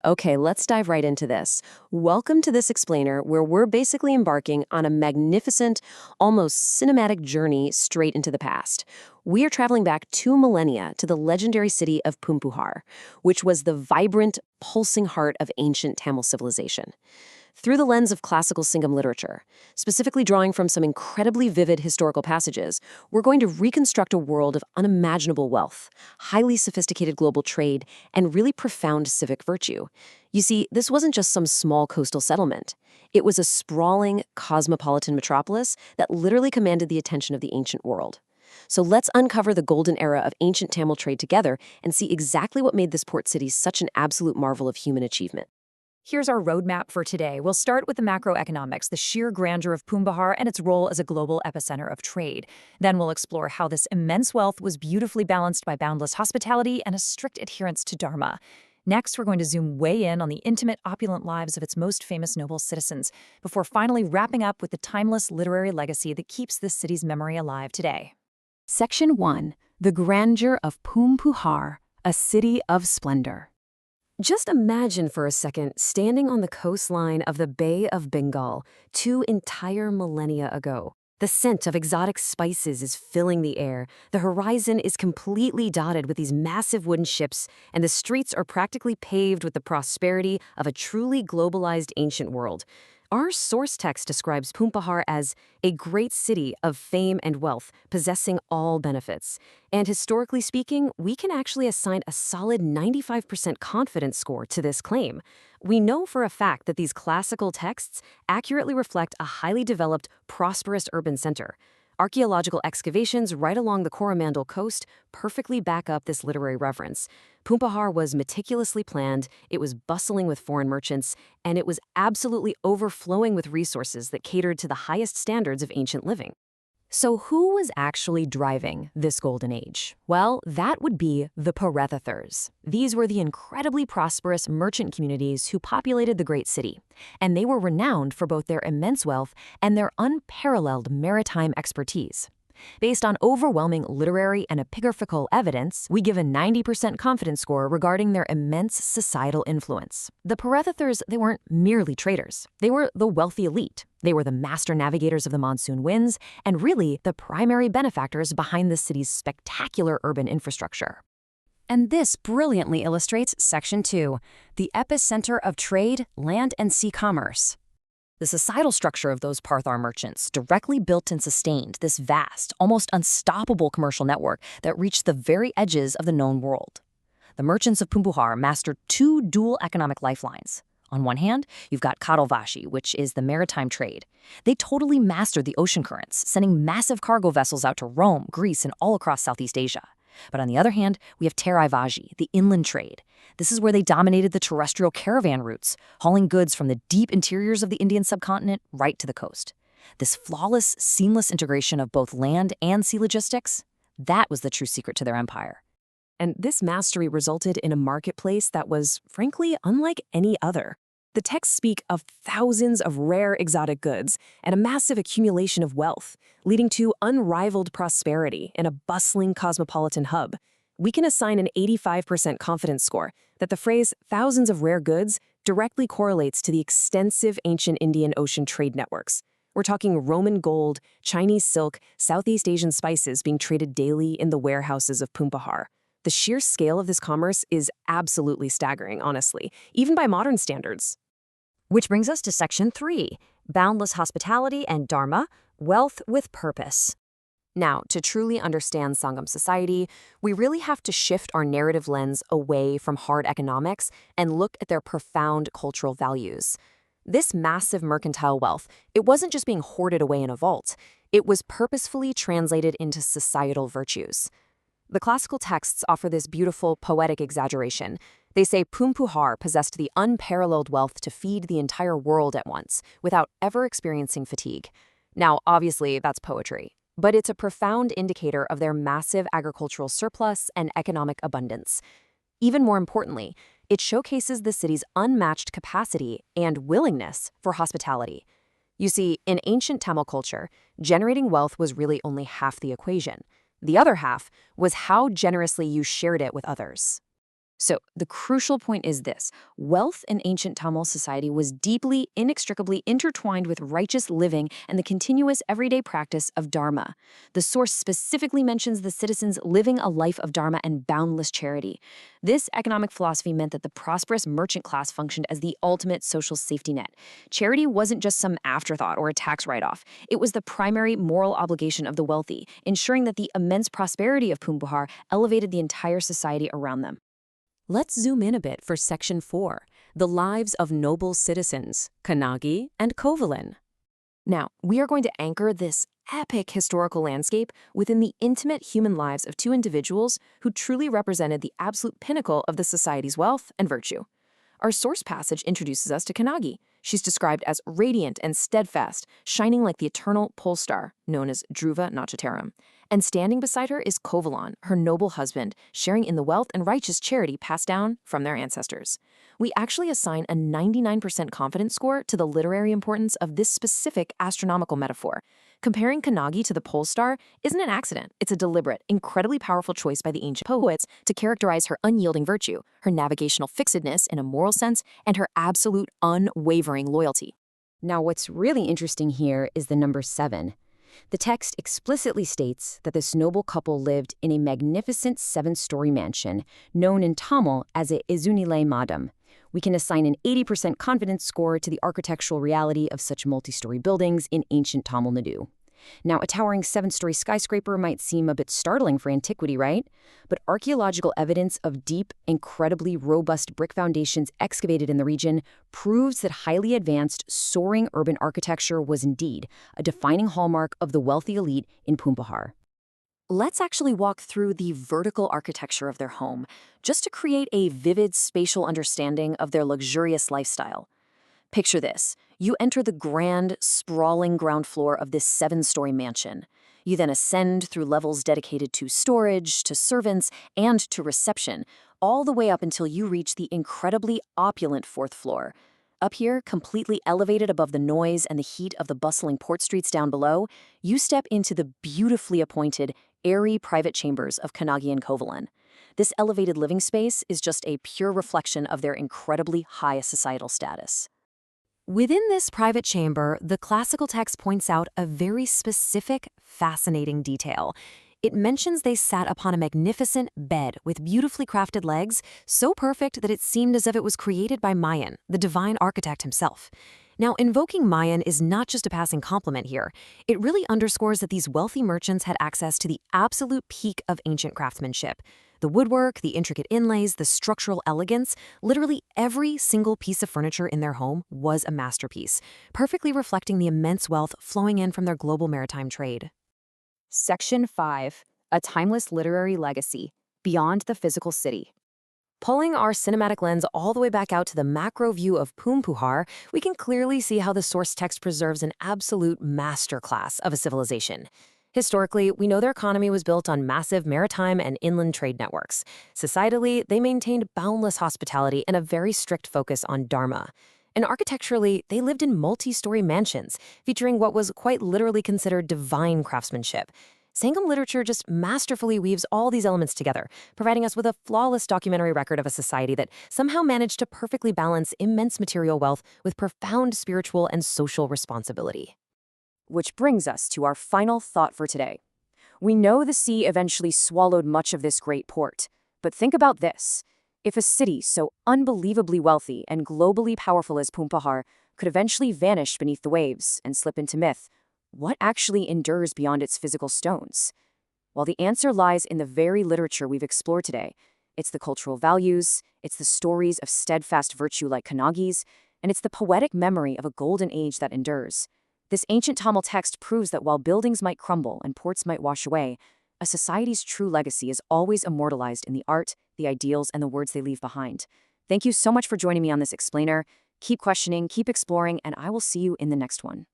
Okay, let's dive right into this. Welcome to this explainer where we're basically embarking on a magnificent, almost cinematic journey straight into the past. We are traveling back 2 millennia to the legendary city of Poompuhar, which was the vibrant, pulsing heart of ancient Tamil civilization. Through the lens of classical Sangam literature, specifically drawing from some incredibly vivid historical passages, we're going to reconstruct a world of unimaginable wealth, highly sophisticated global trade, and really profound civic virtue. You see, this wasn't just some small coastal settlement. It was a sprawling, cosmopolitan metropolis that literally commanded the attention of the ancient world. So let's uncover the golden era of ancient Tamil trade together and see exactly what made this port city such an absolute marvel of human achievement. Here's our roadmap for today. We'll start with the macroeconomics, the sheer grandeur of Poompuhar and its role as a global epicenter of trade. Then we'll explore how this immense wealth was beautifully balanced by boundless hospitality and a strict adherence to Dharma. Next, we're going to zoom way in on the intimate, opulent lives of its most famous noble citizens, before finally wrapping up with the timeless literary legacy that keeps this city's memory alive today. Section 1. The Grandeur of Poompuhar, a City of Splendor. Just imagine for a second standing on the coastline of the Bay of Bengal 2 entire millennia ago. The scent of exotic spices is filling the air, the horizon is completely dotted with these massive wooden ships, and the streets are practically paved with the prosperity of a truly globalized ancient world. Our source text describes Poompuhar as a great city of fame and wealth, possessing all benefits. And historically speaking, we can actually assign a solid 95% confidence score to this claim. We know for a fact that these classical texts accurately reflect a highly developed, prosperous urban center. Archaeological excavations right along the Coromandel coast perfectly back up this literary reference. Poompuhar was meticulously planned, it was bustling with foreign merchants, and it was absolutely overflowing with resources that catered to the highest standards of ancient living. So who was actually driving this golden age? Well, that would be the Parathethers. These were the incredibly prosperous merchant communities who populated the great city, and they were renowned for both their immense wealth and their unparalleled maritime expertise. Based on overwhelming literary and epigraphical evidence, we give a 90% confidence score regarding their immense societal influence. The Parathethers, they weren't merely traders. They were the wealthy elite. They were the master navigators of the monsoon winds, and really the primary benefactors behind the city's spectacular urban infrastructure. And this brilliantly illustrates Section 2, the epicenter of trade, land, and sea commerce. The societal structure of those Parthar merchants directly built and sustained this vast, almost unstoppable commercial network that reached the very edges of the known world. The merchants of Poompuhar mastered two dual economic lifelines. On one hand, you've got Kadalvashi, which is the maritime trade. They totally mastered the ocean currents, sending massive cargo vessels out to Rome, Greece, and all across Southeast Asia. But on the other hand, we have Terrace, the inland trade. This is where they dominated the terrestrial caravan routes, hauling goods from the deep interiors of the Indian subcontinent right to the coast. This flawless, seamless integration of both land and sea logistics, that was the true secret to their empire. And this mastery resulted in a marketplace that was, frankly, unlike any other. The texts speak of thousands of rare exotic goods and a massive accumulation of wealth, leading to unrivaled prosperity in a bustling cosmopolitan hub. We can assign an 85% confidence score that the phrase thousands of rare goods directly correlates to the extensive ancient Indian Ocean trade networks. We're talking Roman gold, Chinese silk, Southeast Asian spices being traded daily in the warehouses of Poompuhar. The sheer scale of this commerce is absolutely staggering, honestly, even by modern standards. Which brings us to Section 3, boundless hospitality and Dharma, wealth with purpose. Now, to truly understand Sangam society, we really have to shift our narrative lens away from hard economics and look at their profound cultural values. This massive mercantile wealth, it wasn't just being hoarded away in a vault. It was purposefully translated into societal virtues. The classical texts offer this beautiful, poetic exaggeration. They say Poompuhar possessed the unparalleled wealth to feed the entire world at once, without ever experiencing fatigue. Now, obviously, that's poetry, but it's a profound indicator of their massive agricultural surplus and economic abundance. Even more importantly, it showcases the city's unmatched capacity and willingness for hospitality. You see, in ancient Tamil culture, generating wealth was really only half the equation. The other half was how generously you shared it with others. So, the crucial point is this: wealth in ancient Tamil society was deeply, inextricably intertwined with righteous living and the continuous everyday practice of dharma. The source specifically mentions the citizens living a life of dharma and boundless charity. This economic philosophy meant that the prosperous merchant class functioned as the ultimate social safety net. Charity wasn't just some afterthought or a tax write off, it was the primary moral obligation of the wealthy, ensuring that the immense prosperity of Poompuhar elevated the entire society around them. Let's zoom in a bit for Section 4, the lives of noble citizens, Kannagi and Kovalan. Now, we are going to anchor this epic historical landscape within the intimate human lives of two individuals who truly represented the absolute pinnacle of the society's wealth and virtue. Our source passage introduces us to Kannagi. She's described as radiant and steadfast, shining like the eternal pole star, known as Dhruva Natchatram. And standing beside her is Kovalan, her noble husband, sharing in the wealth and righteous charity passed down from their ancestors. We actually assign a 99% confidence score to the literary importance of this specific astronomical metaphor. Comparing Kannagi to the pole star isn't an accident. It's a deliberate, incredibly powerful choice by the ancient poets to characterize her unyielding virtue, her navigational fixedness in a moral sense, and her absolute unwavering loyalty. Now, what's really interesting here is the number 7. The text explicitly states that this noble couple lived in a magnificent 7-story mansion, known in Tamil as a Izunile Madam. We can assign an 80% confidence score to the architectural reality of such multi-story buildings in ancient Tamil Nadu. Now, a towering 7-story skyscraper might seem a bit startling for antiquity, right? But archaeological evidence of deep, incredibly robust brick foundations excavated in the region proves that highly advanced, soaring urban architecture was indeed a defining hallmark of the wealthy elite in Poompuhar. Let's actually walk through the vertical architecture of their home, just to create a vivid spatial understanding of their luxurious lifestyle. Picture this. You enter the grand, sprawling ground floor of this 7-story mansion. You then ascend through levels dedicated to storage, to servants, and to reception, all the way up until you reach the incredibly opulent 4th floor. Up here, completely elevated above the noise and the heat of the bustling port streets down below, you step into the beautifully appointed, airy private chambers of Kannagi and Kovalan. This elevated living space is just a pure reflection of their incredibly high societal status. Within this private chamber, the classical text points out a very specific, fascinating detail. It mentions they sat upon a magnificent bed with beautifully crafted legs, so perfect that it seemed as if it was created by Mayan, the divine architect himself. Now, invoking Mayan is not just a passing compliment here. It really underscores that these wealthy merchants had access to the absolute peak of ancient craftsmanship. The woodwork, the intricate inlays, the structural elegance, literally every single piece of furniture in their home was a masterpiece, perfectly reflecting the immense wealth flowing in from their global maritime trade. Section 5. A timeless literary legacy, beyond the physical city. Pulling our cinematic lens all the way back out to the macro view of Poompuhar, we can clearly see how the source text preserves an absolute masterclass of a civilization. Historically, we know their economy was built on massive maritime and inland trade networks. Societally, they maintained boundless hospitality and a very strict focus on dharma. And architecturally, they lived in multi-story mansions, featuring what was quite literally considered divine craftsmanship. Sangam literature just masterfully weaves all these elements together, providing us with a flawless documentary record of a society that somehow managed to perfectly balance immense material wealth with profound spiritual and social responsibility. Which brings us to our final thought for today. We know the sea eventually swallowed much of this great port, but think about this. If a city so unbelievably wealthy and globally powerful as Poompuhar could eventually vanish beneath the waves and slip into myth, what actually endures beyond its physical stones? Well, the answer lies in the very literature we've explored today. It's the cultural values, it's the stories of steadfast virtue like Kannagi's, and it's the poetic memory of a golden age that endures. This ancient Tamil text proves that while buildings might crumble and ports might wash away, a society's true legacy is always immortalized in the art, the ideals, and the words they leave behind. Thank you so much for joining me on this explainer. Keep questioning, keep exploring, and I will see you in the next one.